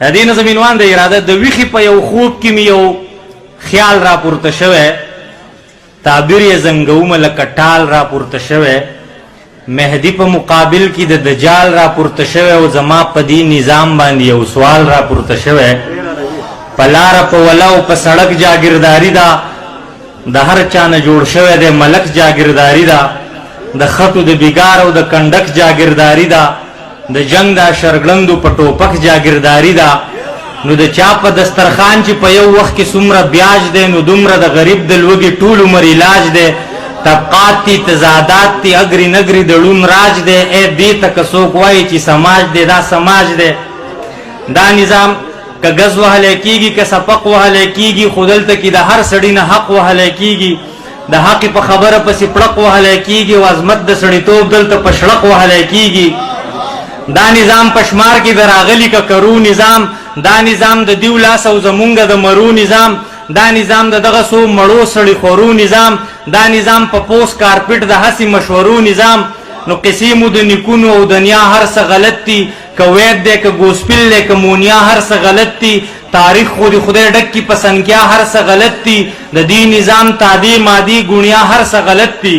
دې نه زمینوان د اراده د ویښې په یو خوب کې مې یو خیال را پورته شوی تعبیر یې زنګومه لکه ټال را پورته شوی مهدي په مقابل کې د دجال را پورته شوی او زما په دې نظام باندې یو سوال را پورته شوی په لاره په ولا او په سړک جاګیرداري ده د هر چا نه جوړ شوی دی ملک جاګیرداري ده د خطو د بیګار او د کنډک جاګیرداري ده د جنگ د شرګلندو په ټوپک جاګیرداري ده نو د چا په دسترخوان چې په یو وخت کې څومره بیاج دی نو دومره د غریب د لوږې ټول عمر علاج دی طبقات تی تضادات تی اگری نگری دړون راج دی ای دې ته که څوک وایي چې سماج دی دا سماج دی دا نظام که ګز وهلی کېږي که سپق وهلی کېږي خو دلته کې د هر سړي نه حق وهلی کېږي د حق په خبره پسې پړق وهلی کېږي او عظمت د سړیتوب دلته په شړق وهلی کېږي دا نظام پشمار کې د راغلي که کرو نظام دا نظام د دیو لاس او زمونږ د مرو نظام دا نظام د دغه څو مړو سړي خورو نظام دا نظام په پوس کارپټ د هسې مشورو نظام نو قصې مو د نیکونو او دنیا هر څه غلط دي که وید دی که ګوسپل دی که مونیا هر څه غلط دي تاریخ خو د خدای ډک کی په سنکیا هر څه غلط دي د دې نظام تادی مادي ګونیا هر څه غلط دي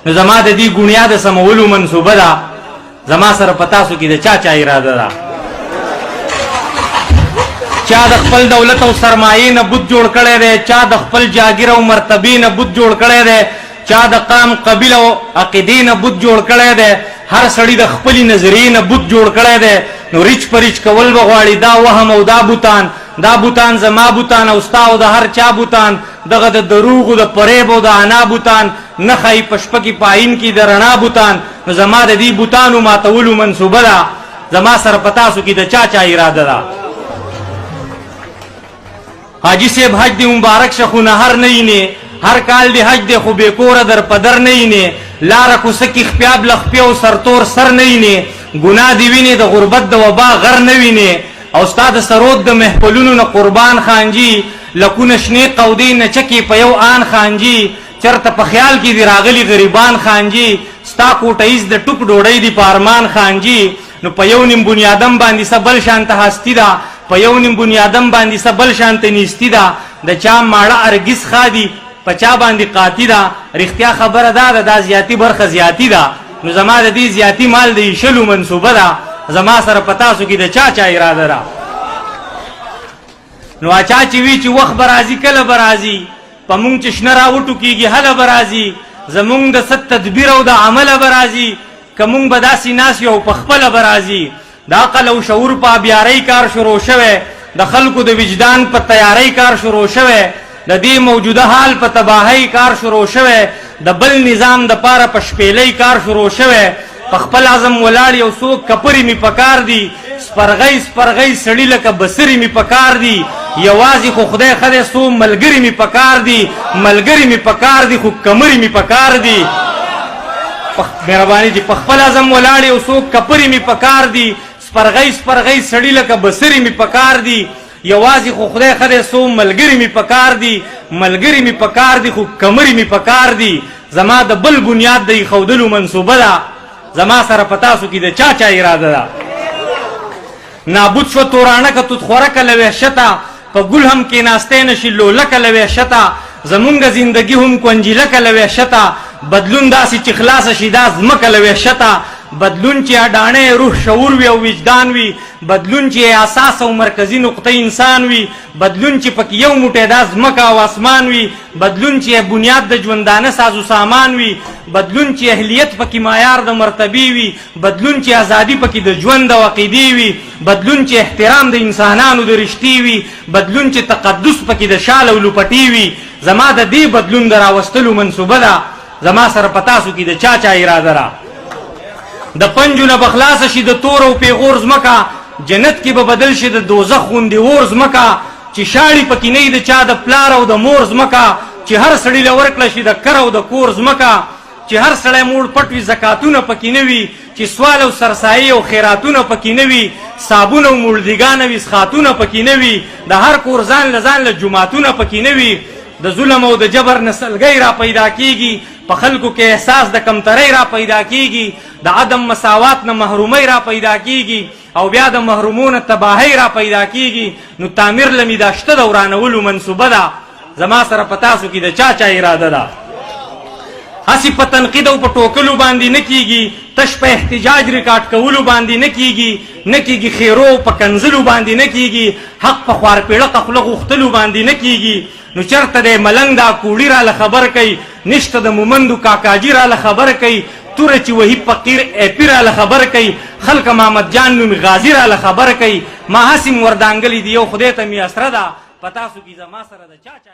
نو زما د دې ګونیا د سمولو منصوبه ده زما سره په تاسو کې د چا اراده ده چا د خپل دولت او سرمایې نه بت جوړ کړی دی چا د خپل جاګیر او مرتبې نه بت جوړ کړی دی چا د قام قبیله او عقیدې نه بت جوړ کړی دی هر سړي د خپلې نظریې نه بت جوړ کړی دی نو ریچ پریچ کول به غواړي دا وهم او دا بوتان زما بوتان او ستا او د هر چا بوتان دغه د دروغو د فریب او د انا بوتان نه ښایي په شپه کې په آیین کې د رڼا بوتان نو زما د دې بوتانو ماتولو منصوبه ده زما سره په تاسو کې د چا اراده ده حاجی صاحب حج دی مبارک شه خو نهر نه یینې هر کال دی حج دی خو بې کوره در پدر نه یینې لاره کوڅه کې خپیاب لخپې او سرتور سر نه یینې ګناه دی وینې د غربت د وبا غر نه وینې او ستا د سرود د محفلونو نه قربان خانجي لکونه شنې قودې نه چکې په یو آن خانجي چرته په خیال کې دی راغلي غریبان خانجي ستا کوټهیز د ټوک ډوډۍ دی په ارمان خانجي نو په یو نیم بنیادم باندې څه بل شانته هستی ده په یو نیم بنیادم باندې څه بل شانته نیستی ده د چا ماړه ارګیس خادي په چا باندې قاطی ده رښتیا خبره ده دا زیاتی برخه زیاتی ده نو زما د دې زیاتی مال د ایشلو منصوبه ده زما سره په تاسو کې د چا اراده ده نو چا چې وی چې وخت به راځي کله به راځي په مونږ چې شنه راوټو کېږي هله به راځي زمونږ د ست تدبیر او د عمله به راځي که مونږ به داسې ناست یو په خپله به راځي د عقل او شعور په ابیارۍ کار شروع شوی د خلکو د وجدان په تیارۍ کار شروع شوی د دې موجوده حال په تباهۍ کار شروع شوی د بل نظام د پاره په شپېلۍ کار شروع شوی په خپل عزم ولاړ یو څوک کپرې مې پکار دي سپرغۍ سړي لکه بسرې مې پکار دي یوازې خو خدای خدای څو ملګري مې پکار دي ملګري مې پکار دي خو کمرې مې پکار دي مهرباني دي په خپل عزم ولاړ یو څوک کپرې مې پکار دي سپرغۍ سړي لکه بسرې مې پکار دي یوازې خو خدای خدای څو ملګري مې پکار دي ملګري مې پکار دي خو کمرې مې پکار دي زما د بل بنیاد د ایښودلو منصوبه ده زما سره په تاسو کې د چا اراده ده نابود شو تورانه که توتخورکه له وحشته په ګل هم کېناستی نشي لولکه له وحشته زمونږ زندګي هم کنجیلکه له وحشته بدلون داسې چې خلاصه شي دا ځمکه له وحشته بدلون چې اډانه روح شعور وي او وجدان وي بدلون چې اساس او مرکزی نقطه انسان وي بدلون چې پکې یو موټی دا ځمکه او اسمان وي بدلون چې بنیاد د ژوندانه سازو سامان وي بدلون چې اهلیت پکې معیار د مرتبې وي بدلون چې ازادي پکې د ژوند او عقیدې وي بدلون چې احترام د انسانانو د رشتې وي بدلون چې تقدس پکې د شال او لوپټې وي زما د دې بدلون د راوستلو منصوبه ده زما سره په تاسو کې د چا اراده ده د پنجو نه بخلاص شي د تور او پیغور ځمکه جنت کې به بدل شي د دوزخ غوندې اور ځمکه چې شاړي پکې نه د چا د پلار او د مور ځمکه چې هر سړي له ورکړه شي د کر او د کور ځمکه چې هر سړی موړ پټ وي زکاتونه پکې نه وي چې سوال او سرسایي او خیراتونه پکې نه وي صابون او مولدګان او اسخاتونه پکې نه وي د هر کور ځان له جوماتونه پکې نه وي د ظلم او د جبر نسلګۍ را پیدا کیږي په خلکو کې احساس د کمترۍ را پیدا کیږي د عدم مساوات نه محرومۍ را پیدا کیږي او بیا د محرومونو تباهی را پیدا کیږي نو تعمیر لمی دا شته د ورانولو منصوبه ده زما سره په تاسو کې د چا چا اراده ده هسې په تنقید او په ټوکلو باندې نه کیږي تش په احتجاج ریکارډ کولو باندې نه کیږي خیرو په کنزلو باندې نه کیږي حق په خوارپیړه خوله غوښتلو باندې نه کیږي نو چرته د ملنګ دا کوړي راله خبر کوي نشته د مومندو کاکاجي راله خبر کوي توره چې وهي فقیر اپي راله خبر کوي خلک محمد جان نومي غازي راله خبر کوي ما هسې وردانګلې دي یو خدای ته مې اسره ده په تاسو کې زما سره د چا چا